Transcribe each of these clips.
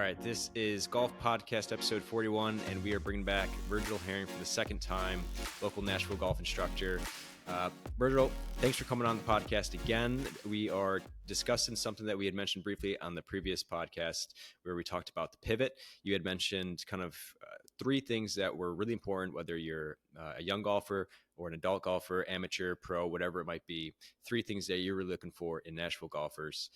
right, this is Golf Podcast episode 41, and we are bringing back Virgil Herring for the second time, local Nashville golf instructor. Virgil, thanks for coming on the podcast again. We are discussing something that we had mentioned briefly on the previous podcast where we talked about the pivot. You had mentioned kind of three things that were really important, whether you're a young golfer or an adult golfer, amateur, pro, whatever it might be. Three things that you're really looking for in Nashville golfers.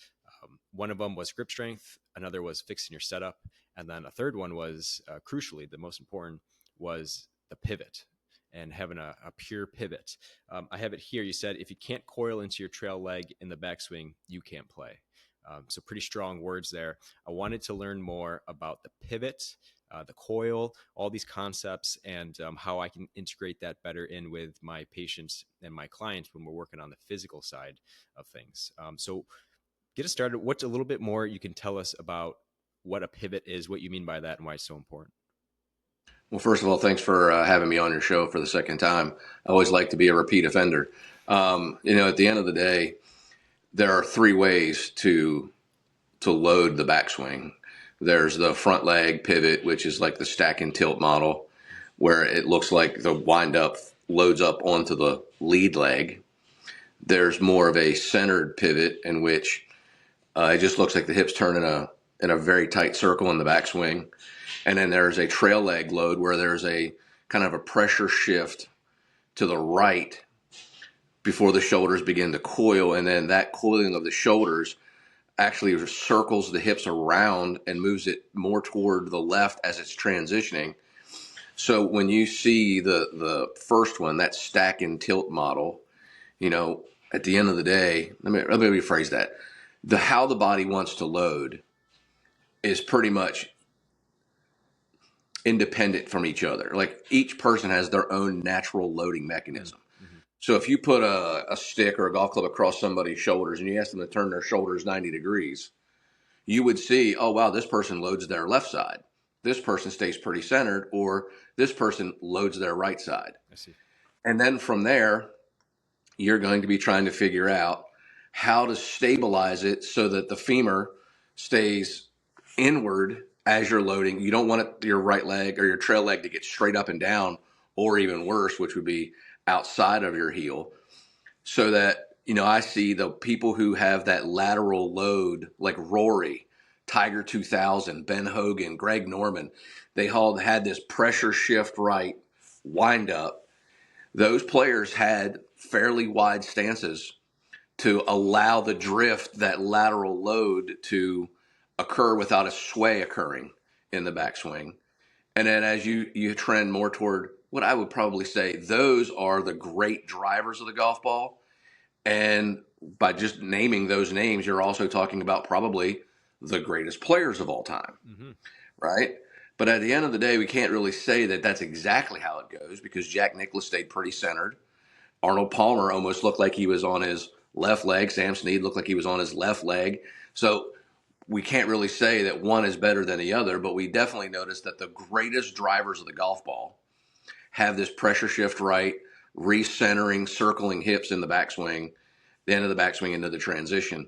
One of them was grip strength, another was fixing your setup, and then a third one was, crucially, the most important, was the pivot and having a pure pivot. I have it here. You said, if you can't coil into your trail leg in the backswing, you can't play. So pretty strong words there. I wanted to learn more about the pivot, the coil, all these concepts, and how I can integrate that better in with my patients and my clients when we're working on the physical side of things. So get us started. What's a little bit more you can tell us about what a pivot is, what you mean by that, and why it's so important? Well, first of all, thanks for having me on your show for the second time. I always like to be a repeat offender. At the end of the day, there are three ways to load the backswing. There's the front leg pivot, which is like the stack and tilt model, where it looks like the wind up loads up onto the lead leg. There's more of a centered pivot in which it just looks like the hips turn in a very tight circle in the backswing. And then there's a trail leg load where there's a kind of a pressure shift to the right before the shoulders begin to coil. And then that coiling of the shoulders actually circles the hips around and moves it more toward the left as it's transitioning. So when you see the first one, that stack and tilt model, at the end of the day, let me rephrase that. How the body wants to load is pretty much independent from each other. Like each person has their own natural loading mechanism. Mm-hmm. So if you put a stick or a golf club across somebody's shoulders and you ask them to turn their shoulders 90 degrees, you would see, oh, wow, this person loads their left side. This person stays pretty centered, or this person loads their right side. I see. And then from there, you're going to be trying to figure out how to stabilize it so that the femur stays inward as you're loading. You don't want your right leg or your trail leg to get straight up and down, or even worse, which would be outside of your heel. So that, I see the people who have that lateral load, like Rory, Tiger 2000, Ben Hogan, Greg Norman, they all had this pressure shift right wind up. Those players had fairly wide stances to allow the drift, that lateral load, to occur without a sway occurring in the backswing. And then as you trend more toward what I would probably say, those are the great drivers of the golf ball. And by just naming those names, you're also talking about probably the greatest players of all time, mm-hmm. right? But at the end of the day, we can't really say that that's exactly how it goes, because Jack Nicklaus stayed pretty centered. Arnold Palmer almost looked like he was on his left leg. Sam Snead looked like he was on his left leg. So we can't really say that one is better than the other, but we definitely notice that the greatest drivers of the golf ball have this pressure shift right, recentering, circling hips in the backswing, the end of the backswing into the transition.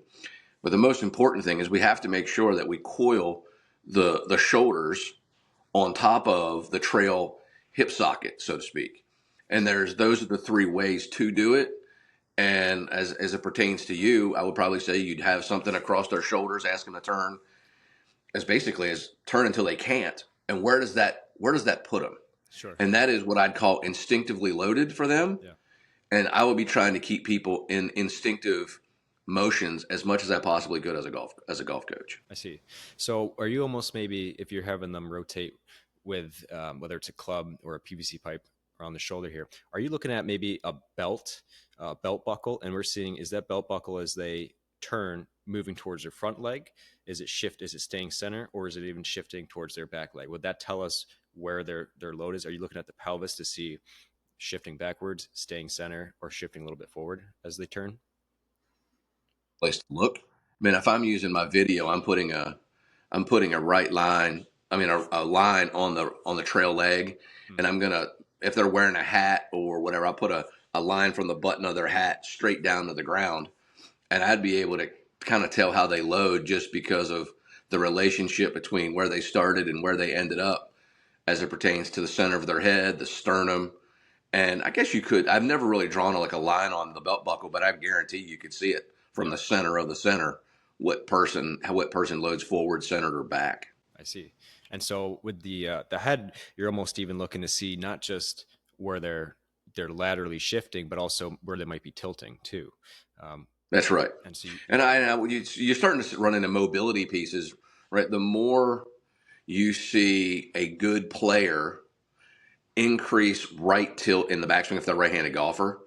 But the most important thing is we have to make sure that we coil the shoulders on top of the trail hip socket, so to speak. And those are the three ways to do it. And as it pertains to you, I would probably say you'd have something across their shoulders, ask them to turn as turn until they can't. And where does that put them? Sure. And that is what I'd call instinctively loaded for them. Yeah. And I would be trying to keep people in instinctive motions as much as I possibly could as a golf coach. I see. So are you almost, maybe if you're having them rotate with whether it's a club or a PVC pipe around the shoulder here, are you looking at maybe a belt buckle, and we're seeing, is that belt buckle as they turn moving towards their front leg? Is it staying center, or is it even shifting towards their back leg? Would that tell us where their load is? Are you looking at the pelvis to see shifting backwards, staying center, or shifting a little bit forward as they turn? Place to look. I mean, if I'm using my video, I'm putting a right line. I mean, a line on the trail leg, and I'm gonna, if they're wearing a hat or whatever, I'll put a line from the button of their hat straight down to the ground, and I'd be able to kind of tell how they load just because of the relationship between where they started and where they ended up as it pertains to the center of their head, the sternum. And I guess you could, I've never really drawn like a line on the belt buckle, but I guarantee you could see it from the center of the center, what person loads forward, centered, or back. I see. And so with the head, you're almost even looking to see not just where they're laterally shifting, but also where they might be tilting too. That's right. And so you're starting to run into mobility pieces, right? The more you see a good player increase right tilt in the backswing if they're a right-handed golfer,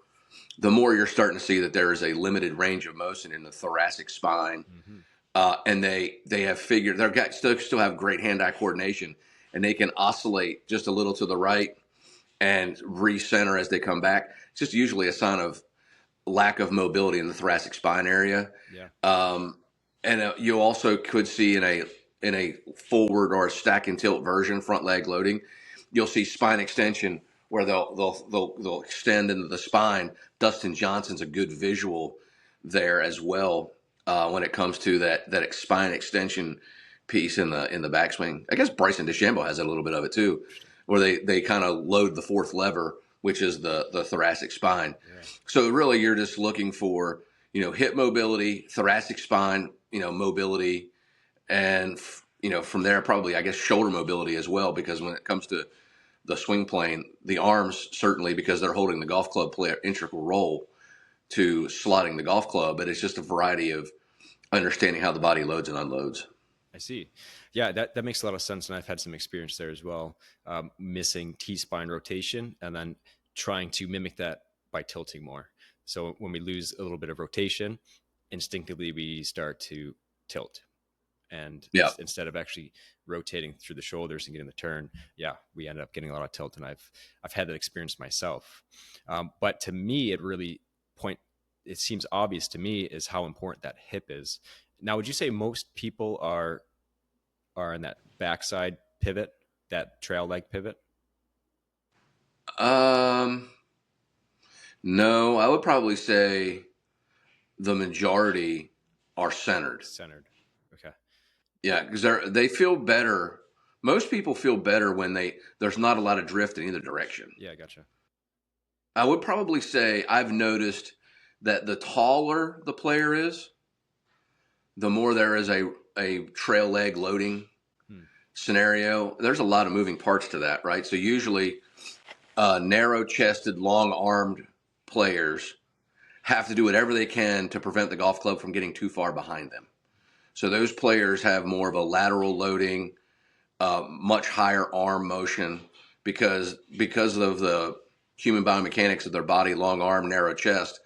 the more you're starting to see that there is a limited range of motion in the thoracic spine. And they have figured still have great hand-eye coordination, and they can oscillate just a little to the right and recenter as they come back. It's just usually a sign of lack of mobility in the thoracic spine area. And you also could see in a forward or a stack and tilt version, front leg loading, you'll see spine extension where they'll extend into the spine. Dustin Johnson's a good visual there as well when it comes to that spine extension piece in the backswing. I guess Bryson DeChambeau has a little bit of it too, where they kind of load the fourth lever, which is the thoracic spine. So really, you're just looking for hip mobility, thoracic spine mobility, and from there probably I guess shoulder mobility as well, because when it comes to the swing plane, the arms certainly, because they're holding the golf club, play an integral role to slotting the golf club, but it's just a variety of understanding how the body loads and unloads. I see. Yeah, that makes a lot of sense. And I've had some experience there as well, missing T-spine rotation and then trying to mimic that by tilting more. So when we lose a little bit of rotation, instinctively we start to tilt. And instead of actually rotating through the shoulders and getting the turn, we end up getting a lot of tilt. And I've had that experience myself. But to me, it seems obvious to me is how important that hip is. Now, would you say most people are in that backside pivot, that trail leg pivot? No, I would probably say the majority are centered. Okay. Yeah, because they feel better. Most people feel better when there's not a lot of drift in either direction. Yeah, gotcha. I would probably say I've noticed that the taller the player is, the more there is a trail leg loading scenario. There's a lot of moving parts to that, right? So usually narrow-chested, long-armed players have to do whatever they can to prevent the golf club from getting too far behind them. So those players have more of a lateral loading, much higher arm motion because of the human biomechanics of their body, long arm, narrow chest.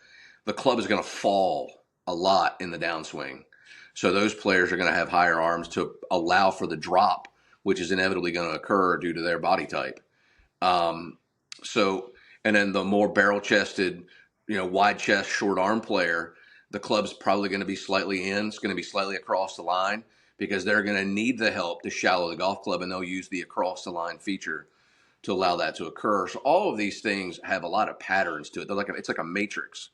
The club is going to fall a lot in the downswing. So those players are going to have higher arms to allow for the drop, which is inevitably going to occur due to their body type. And then the more barrel-chested, wide chest, short arm player, the club's probably going to be slightly in. It's going to be slightly across the line because they're going to need the help to shallow the golf club, and they'll use the across the line feature to allow that to occur. So all of these things have a lot of patterns to it. It's like a matrix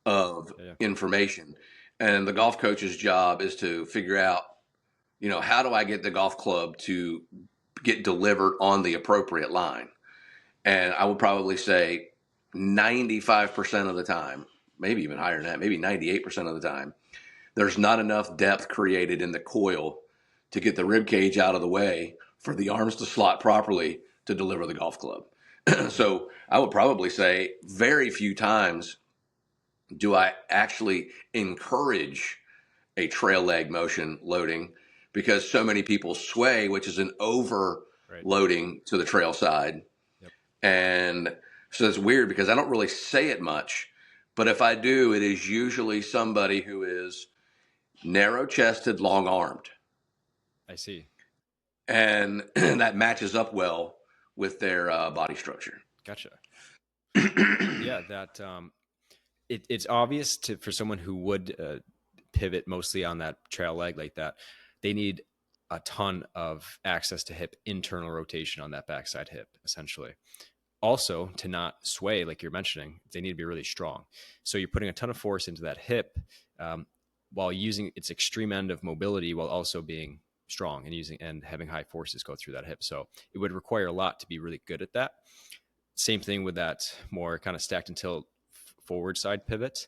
of information. And the golf coach's job is to figure out, how do I get the golf club to get delivered on the appropriate line? And I would probably say 95% of the time, maybe even higher than that, maybe 98% of the time, there's not enough depth created in the coil to get the rib cage out of the way for the arms to slot properly to deliver the golf club. So I would probably say very few times do I actually encourage a trail leg motion loading, because so many people sway, which is an overloading to the trail side. And so it's weird because I don't really say it much, but if I do, it is usually somebody who is narrow-chested, long-armed. I see. And that matches up well with their body structure. Gotcha. Yeah, that it's obvious for someone who would pivot mostly on that trail leg like that, they need a ton of access to hip internal rotation on that backside hip, essentially. Also, to not sway, like you're mentioning, they need to be really strong. So you're putting a ton of force into that hip while using its extreme end of mobility while also being strong and having high forces go through that hip. So it would require a lot to be really good at that. Same thing with that more kind of stacked and tilt forward side pivot,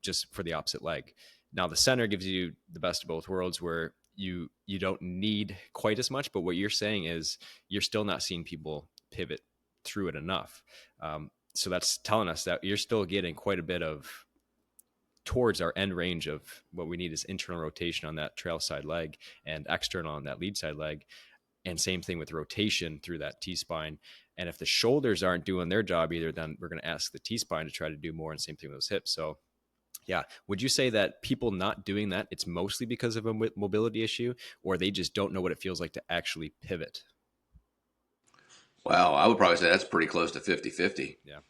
just for the opposite leg. Now the center gives you the best of both worlds, where you don't need quite as much, but what you're saying is you're still not seeing people pivot through it enough. So that's telling us that you're still getting quite a bit of towards our end range of what we need is internal rotation on that trail side leg and external on that lead side leg. And same thing with rotation through that T-spine. And if the shoulders aren't doing their job either, then we're going to ask the T-spine to try to do more, and same thing with those hips. So yeah, would you say that people not doing that, it's mostly because of a mobility issue, or they just don't know what it feels like to actually pivot? Wow, I would probably say that's pretty close to 50-50. Yeah.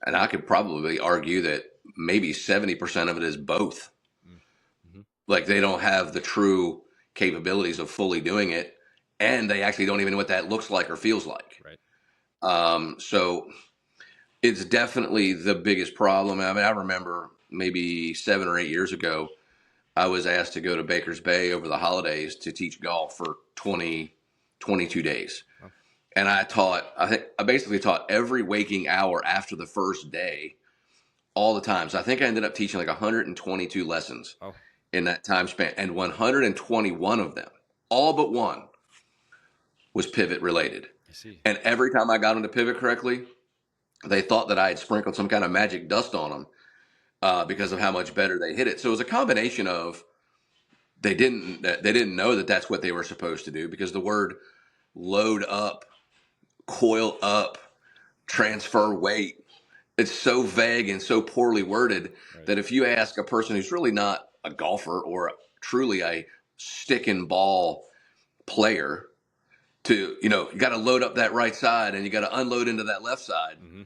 And I could probably argue that maybe 70% of it is both. Mm-hmm. Like they don't have the true capabilities of fully doing it, and they actually don't even know what that looks like or feels like. Right. So it's definitely the biggest problem. I mean, I remember maybe 7 or 8 years ago, I was asked to go to Baker's Bay over the holidays to teach golf for 22 days. Wow. And I basically taught every waking hour after the first day, all the time. So I think I ended up teaching like 122 lessons in that time span. And 121 of them, all but one, was pivot related. I see. And every time I got them to pivot correctly, they thought that I had sprinkled some kind of magic dust on them because of how much better they hit it. So it was a combination of they didn't know that that's what they were supposed to do, because the word load up, coil up, transfer weight, it's so vague and so poorly worded that if you ask a person who's really not a golfer or truly a stick and ball player to, you got to load up that right side and you got to unload into that left side. Mm-hmm.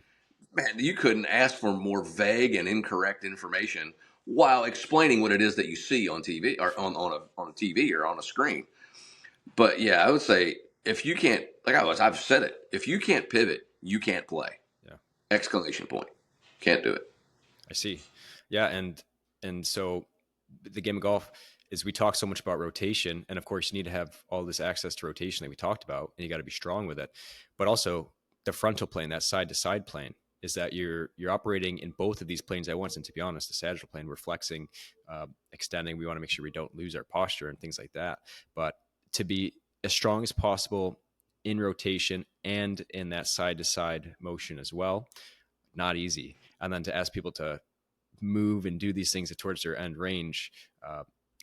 Man, you couldn't ask for more vague and incorrect information while explaining what it is that you see on TV or on a TV or on a screen. But yeah, I would say if you can't, I've said it, if you can't pivot, you can't play. Yeah. Exclamation point. Can't do it. I see. Yeah. And so the game of golf is, we talk so much about rotation, and of course you need to have all this access to rotation that we talked about, and you got to be strong with it, but also the frontal plane, that side to side plane, is that you're operating in both of these planes at once. And to be honest, the sagittal plane, we're flexing, extending. We want to make sure we don't lose our posture and things like that. But to be as strong as possible in rotation and in that side to side motion as well, not easy. And then to ask people to move and do these things towards their end range,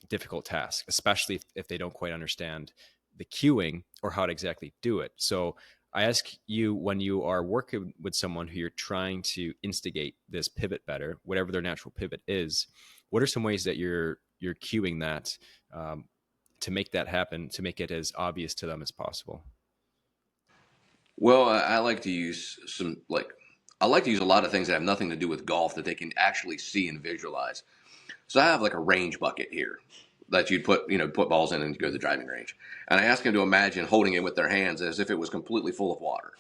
difficult task, especially if they don't quite understand the cueing or how to exactly do it. So I ask you, when you are working with someone who you're trying to instigate this pivot better, whatever their natural pivot is, what are some ways that you're cueing that to make that happen, to make it as obvious to them as possible? Well, I like to use a lot of things that have nothing to do with golf that they can actually see and visualize. So I have like a range bucket here that you'd put balls in and go to the driving range. And I ask them to imagine holding it with their hands as if it was completely full of water.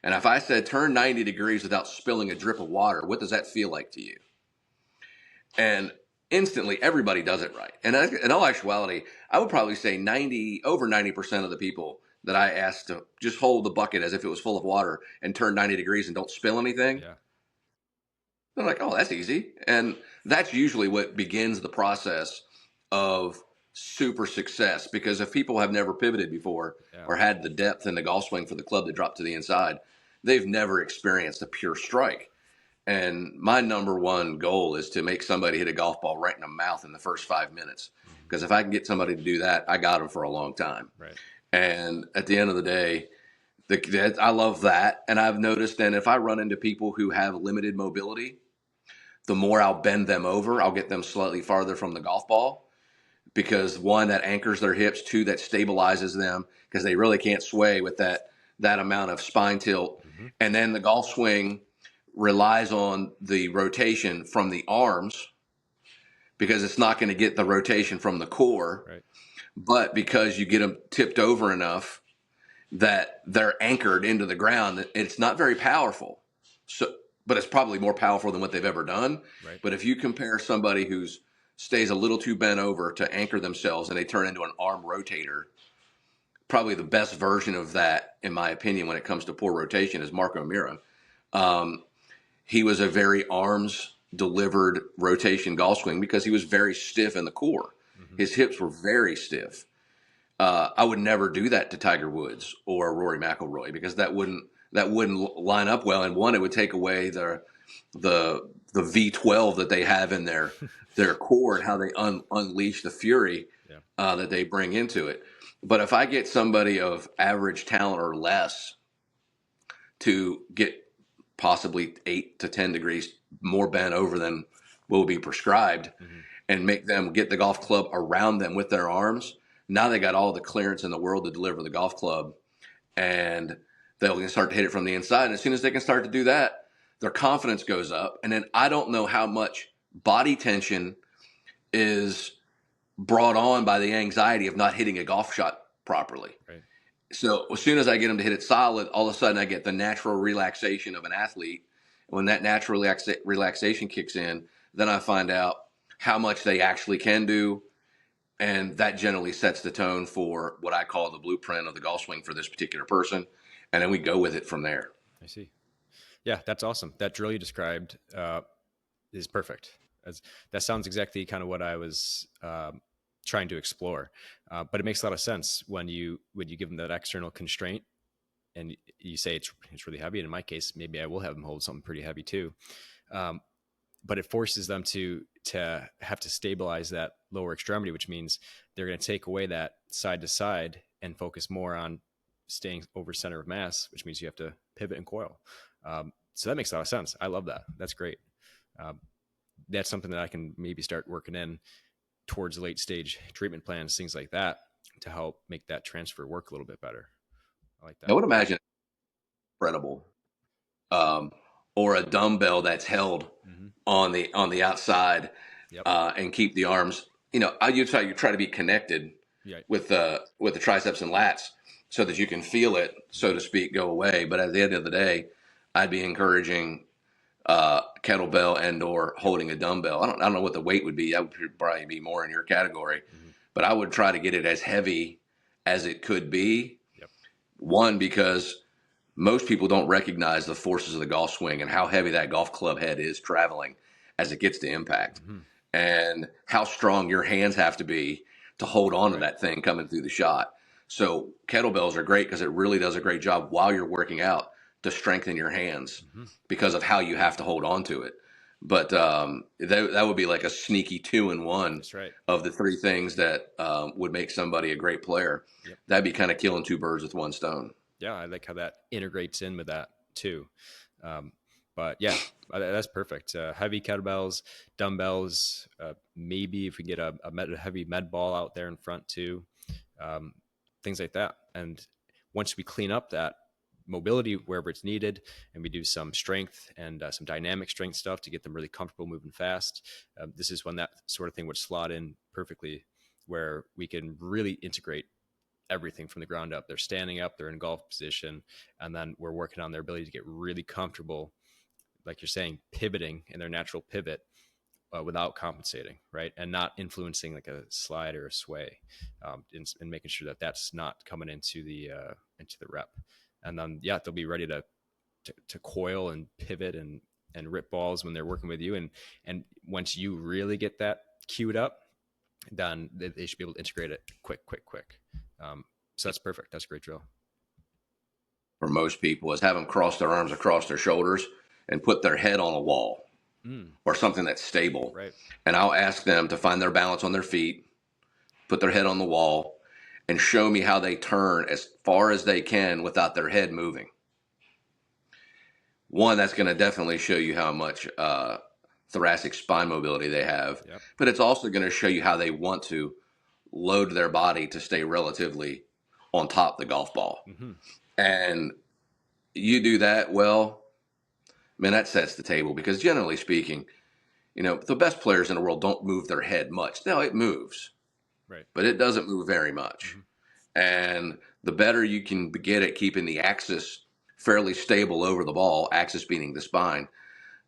And if I said turn 90 degrees without spilling a drip of water, what does that feel like to you? And instantly everybody does it right. And in all actuality, I would probably say over 90% of the people that I asked to just hold the bucket as if it was full of water and turn 90 degrees and don't spill anything. Yeah. They're like, oh, that's easy. And that's usually what begins the process of super success, because if people have never pivoted before or had the depth in the golf swing for the club to drop to the inside, they've never experienced a pure strike. And my number one goal is to make somebody hit a golf ball right in the mouth in the first 5 minutes. Because if I can get somebody to do that, I got them for a long time. Right. And at the end of the day, I love that. And I've noticed that if I run into people who have limited mobility, the more I'll bend them over, I'll get them slightly farther from the golf ball, because one, that anchors their hips, two, that stabilizes them because they really can't sway with that amount of spine tilt. Mm-hmm. And then the golf swing relies on the rotation from the arms, because it's not going to get the rotation from the core. Right. But because you get them tipped over enough that they're anchored into the ground, it's not very powerful. But it's probably more powerful than what they've ever done. Right. But if you compare somebody who's stays a little too bent over to anchor themselves, and they turn into an arm rotator. Probably the best version of that, in my opinion, when it comes to poor rotation, is Marco Mira. He was a very arms delivered rotation golf swing because he was very stiff in the core. Mm-hmm. His hips were very stiff. I would never do that to Tiger Woods or Rory McIlroy because that wouldn't line up well. And one, it would take away the V12 that they have in their core and how they unleash the fury that they bring into it. But if I get somebody of average talent or less to get possibly 8 to 10 degrees more bent over than will be prescribed, and make them get the golf club around them with their arms, now they got all the clearance in the world to deliver the golf club, and they'll start to hit it from the inside. And as soon as they can start to do that, their confidence goes up. And then I don't know how much body tension is brought on by the anxiety of not hitting a golf shot properly. Right. So as soon as I get them to hit it solid, all of a sudden I get the natural relaxation of an athlete. When that natural relaxation kicks in, then I find out how much they actually can do. And that generally sets the tone for what I call the blueprint of the golf swing for this particular person. And then we go with it from there. I see. Yeah, that's awesome. That drill you described is perfect. That sounds exactly kind of what I was trying to explore. But it makes a lot of sense when you give them that external constraint and you say it's really heavy. And in my case, maybe I will have them hold something pretty heavy too. But it forces them to have to stabilize that lower extremity, which means they're going to take away that side to side and focus more on staying over center of mass, which means you have to pivot and coil. So that makes a lot of sense. I love that. That's great. That's something that I can maybe start working in towards late stage treatment plans, things like that, to help make that transfer work a little bit better. I like that. I would imagine incredible. Or a dumbbell that's held on the outside, and keep the arms. You try to be connected with the triceps and lats so that you can feel it, so to speak, go away. But at the end of the day, I'd be encouraging kettlebell and or holding a dumbbell. I don't know what the weight would be. That would probably be more in your category, but I would try to get it as heavy as it could be. One, because most people don't recognize the forces of the golf swing and how heavy that golf club head is traveling as it gets to impact, and how strong your hands have to be to hold on to that thing coming through the shot. So kettlebells are great because it really does a great job while you're working out to strengthen your hands because of how you have to hold on to it. But that would be like a sneaky 2-in-1 of the three things that would make somebody a great player. That'd be kind of killing two birds with one stone. Yeah, I like how that integrates in with that too. But yeah, that's perfect. Heavy kettlebells, dumbbells, maybe if we get a heavy med ball out there in front too, things like that. And once we clean up that mobility wherever it's needed, and we do some strength and some dynamic strength stuff to get them really comfortable moving fast, this is when that sort of thing would slot in perfectly, where we can really integrate everything from the ground up. They're standing up, they're in golf position, and then we're working on their ability to get really comfortable, like you're saying, pivoting in their natural pivot without compensating, right? And not influencing like a slide or a sway, and making sure that that's not coming into the rep. And then, they'll be ready to coil and pivot and rip balls when they're working with you. And once you really get that queued up, then they should be able to integrate it quick. So that's perfect. That's a great drill. For most people, is have them cross their arms across their shoulders and put their head on a wall or something that's stable. Right. And I'll ask them to find their balance on their feet, put their head on the wall, and show me how they turn as far as they can without their head moving. One, that's going to definitely show you how much thoracic spine mobility they have, but it's also going to show you how they want to load their body to stay relatively on top of the golf ball. And you do that well, man, that sets the table, because generally speaking, the best players in the world don't move their head much. No, it moves, but it doesn't move very much. And the better you can get at keeping the axis fairly stable over the ball, axis meaning the spine,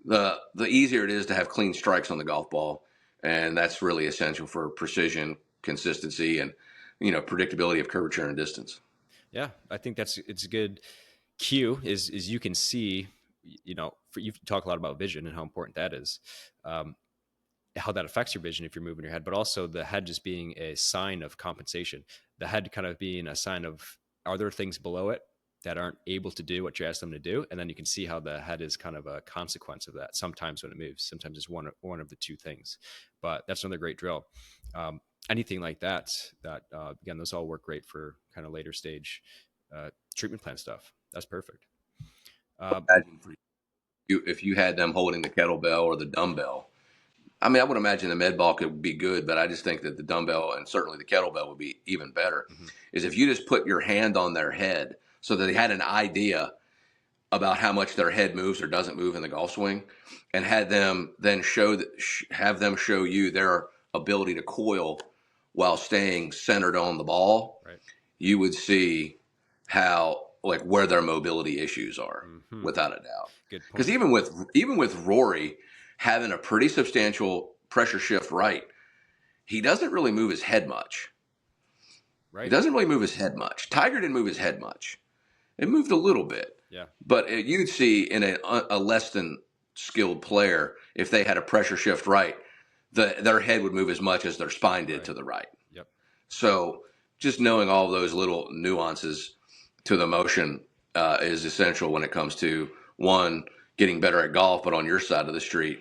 the easier it is to have clean strikes on the golf ball. And that's really essential for precision, consistency, and, predictability of curvature and distance. Yeah, I think it's a good cue is you can see, you talk a lot about vision and how important that is, how that affects your vision if you're moving your head, but also the head just being a sign of compensation, the head kind of being a sign of, are there things below it that aren't able to do what you ask them to do? And then you can see how the head is kind of a consequence of that. Sometimes when it moves, sometimes it's one of the two things, but that's another great drill. Anything like that, again, those all work great for kind of later stage treatment plan stuff. That's perfect. Imagine for you, if you had them holding the kettlebell or the dumbbell. I mean, I would imagine the med ball could be good, but I just think that the dumbbell and certainly the kettlebell would be even better. Mm-hmm. Is if you just put your hand on their head so that they had an idea about how much their head moves or doesn't move in the golf swing, and had them then have them show you their ability to coil while staying centered on the ball. Right. You would see how, like, where their mobility issues are, Mm-hmm. without a doubt. Good point. Because even with Rory having a pretty substantial pressure shift right, he doesn't really move his head much. Right. He doesn't really move his head much. Tiger didn't move his head much. It moved a little bit. Yeah. But you'd see in a less than skilled player, if they had a pressure shift right, their head would move as much as their spine did to the right. Yep. So just knowing all those little nuances to the motion is essential when it comes to, one, getting better at golf, but on your side of the street,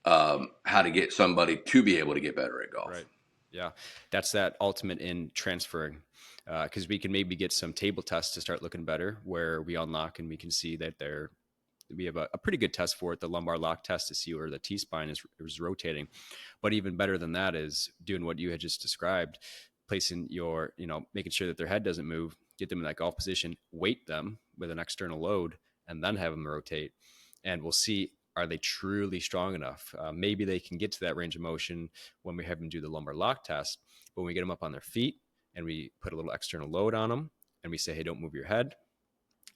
how to get somebody to be able to get better at golf. Right. Yeah. That's that ultimate in transferring, because we can maybe get some table tests to start looking better where we unlock and we can see that we have a pretty good test for it, the lumbar lock test, to see where the T-spine is rotating. But even better than that is doing what you had just described, placing making sure that their head doesn't move, get them in that golf position, weight them with an external load, and then have them rotate. And we'll see, are they truly strong enough? Maybe they can get to that range of motion when we have them do the lumbar lock test. But when we get them up on their feet and we put a little external load on them and we say, hey, don't move your head,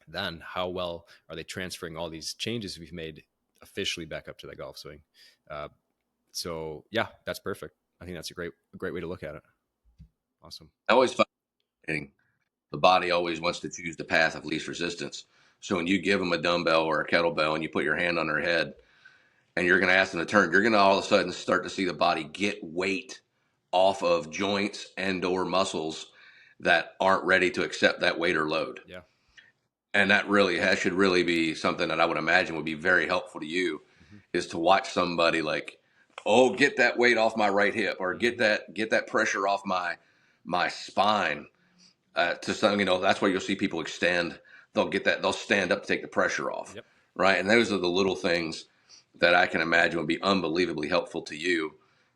then how well are they transferring all these changes we've made officially back up to the golf swing? So yeah, that's perfect. I think that's a great way to look at it. Awesome. I always find the body always wants to choose the path of least resistance. So when you give them a dumbbell or a kettlebell and you put your hand on their head and you're going to ask them to turn, you're going to all of a sudden start to see the body get weight off of joints and or muscles that aren't ready to accept that weight or load. Yeah. And that should really be something that I would imagine would be very helpful to you, is to watch somebody like, oh, get that weight off my right hip, or get that pressure off my spine. To some, that's why you'll see people extend. They'll stand up to take the pressure off. Yep. Right. And those are the little things that I can imagine would be unbelievably helpful to you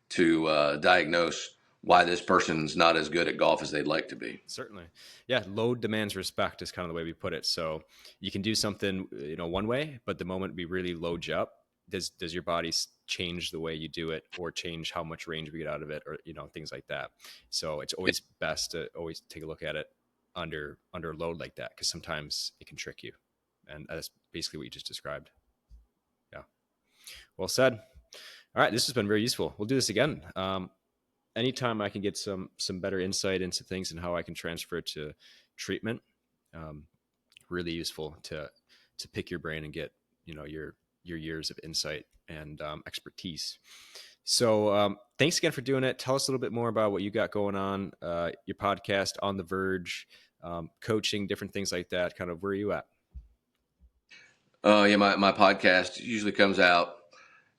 to diagnose why this person's not as good at golf as they'd like to be. Certainly. Yeah. Load demands respect is kind of the way we put it. So you can do something, one way, but the moment we really load you up, does your body change the way you do it, or change how much range we get out of it, or, things like that. So it's always best to always take a look at it under load like that, because sometimes it can trick you. And that's basically what you just described. Yeah. Well said. All right. This has been very useful. We'll do this again. Anytime I can get some better insight into things and how I can transfer it to treatment, really useful to pick your brain and get, your years of insight and expertise. So thanks again for doing it. Tell us a little bit more about what you got going on, your podcast, On the Verge, coaching, different things like that. Kind of where are you at? Yeah, my podcast usually comes out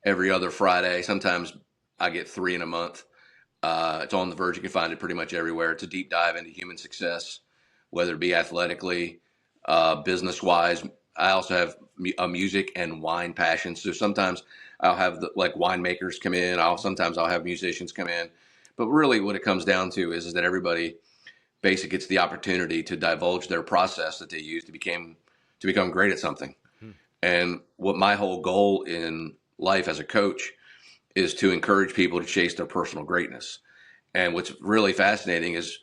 every other Friday. Sometimes I get 3 in a month. It's On the Verge. You can find it pretty much everywhere. It's a deep dive into human success, whether it be athletically, business-wise. I also have a music and wine passion. So sometimes I'll have winemakers come in. Sometimes I'll have musicians come in. But really what it comes down to is that everybody basically gets the opportunity to divulge their process that they use to become great at something. And what my whole goal in life as a coach is to encourage people to chase their personal greatness. And what's really fascinating is,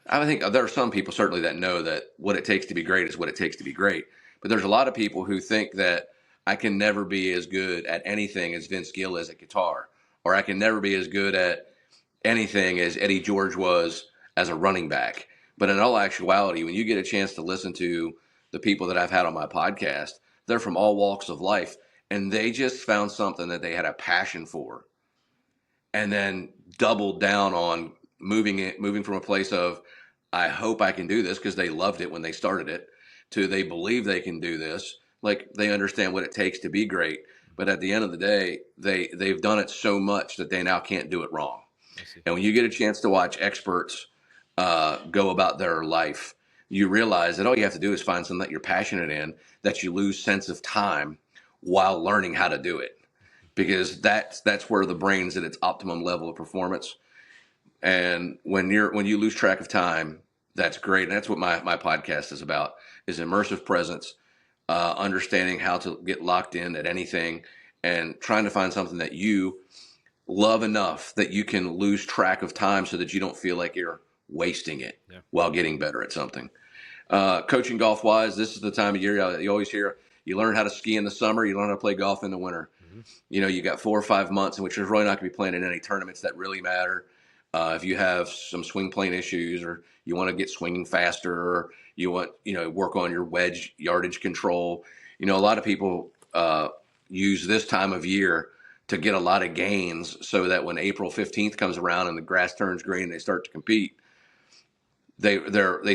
I think there are some people certainly that know that what it takes to be great is what it takes to be great. But there's a lot of people who think that I can never be as good at anything as Vince Gill is at guitar, or I can never be as good at anything as Eddie George was as a running back. But in all actuality, when you get a chance to listen to the people that I've had on my podcast, they're from all walks of life, and they just found something that they had a passion for, and then doubled down on moving from a place of, I hope I can do this, because they loved it when they started it, to they believe they can do this. Like, they understand what it takes to be great. But at the end of the day, they've done it so much that they now can't do it wrong. And when you get a chance to watch experts go about their life, you realize that all you have to do is find something that you're passionate in, that you lose sense of time while learning how to do it, because that's where the brain's at its optimum level of performance. And when you lose track of time, that's great. And that's what my podcast is about, is immersive presence, understanding how to get locked in at anything, and trying to find something that you love enough that you can lose track of time so that you don't feel like you're wasting it while getting better at something. Coaching golf wise, this is the time of year you always hear, you learn how to ski in the summer, you learn how to play golf in the winter. You know, you got 4 or 5 months in which you're really not going to be playing in any tournaments that really matter. If you have some swing plane issues, or you want to get swinging faster, or you want, work on your wedge yardage control. A lot of people use this time of year to get a lot of gains, so that when April 15th comes around and the grass turns green and they start to compete, they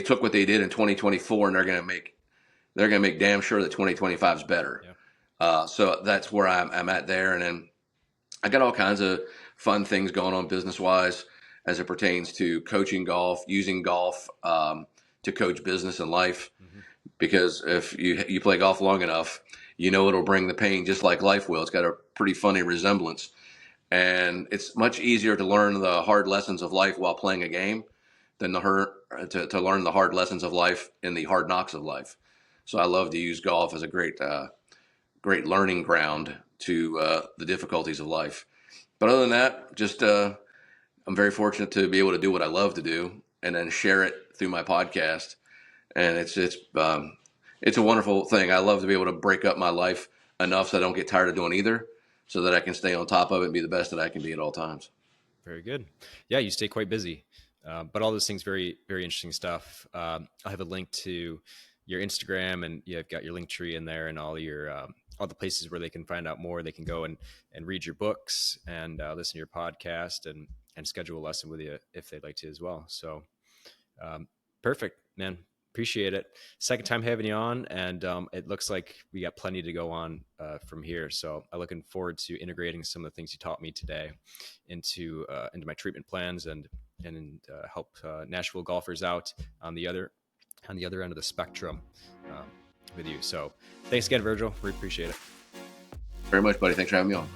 took what they did in 2024 and they're going to make damn sure that 2025 is better. So that's where I'm at there. And then I got all kinds of fun things going on business wise as it pertains to coaching golf, using golf to coach business and life. Because if you play golf long enough, it'll bring the pain just like life will. It's got a pretty funny resemblance. And it's much easier to learn the hard lessons of life while playing a game than to learn the hard lessons of life in the hard knocks of life. So I love to use golf as a great learning ground to the difficulties of life. But other than that, just I'm very fortunate to be able to do what I love to do, and then share it through my podcast. And it's a wonderful thing. I love to be able to break up my life enough so I don't get tired of doing either, so that I can stay on top of it and be the best that I can be at all times. Very good. Yeah, you stay quite busy. But all those things, very, very interesting stuff. I'll have a link to your Instagram, and you've got your link tree in there, and all the places where they can find out more. They can go and read your books, and listen to your podcast, and schedule a lesson with you if they'd like to as well. So perfect, man. Appreciate it. Second time having you on, and it looks like we got plenty to go on from here. So I'm looking forward to integrating some of the things you taught me today into my treatment plans, and help Nashville golfers out on the other end of the spectrum with you. So thanks again, Virgil. We appreciate it. Very much, buddy. Thanks for having me on.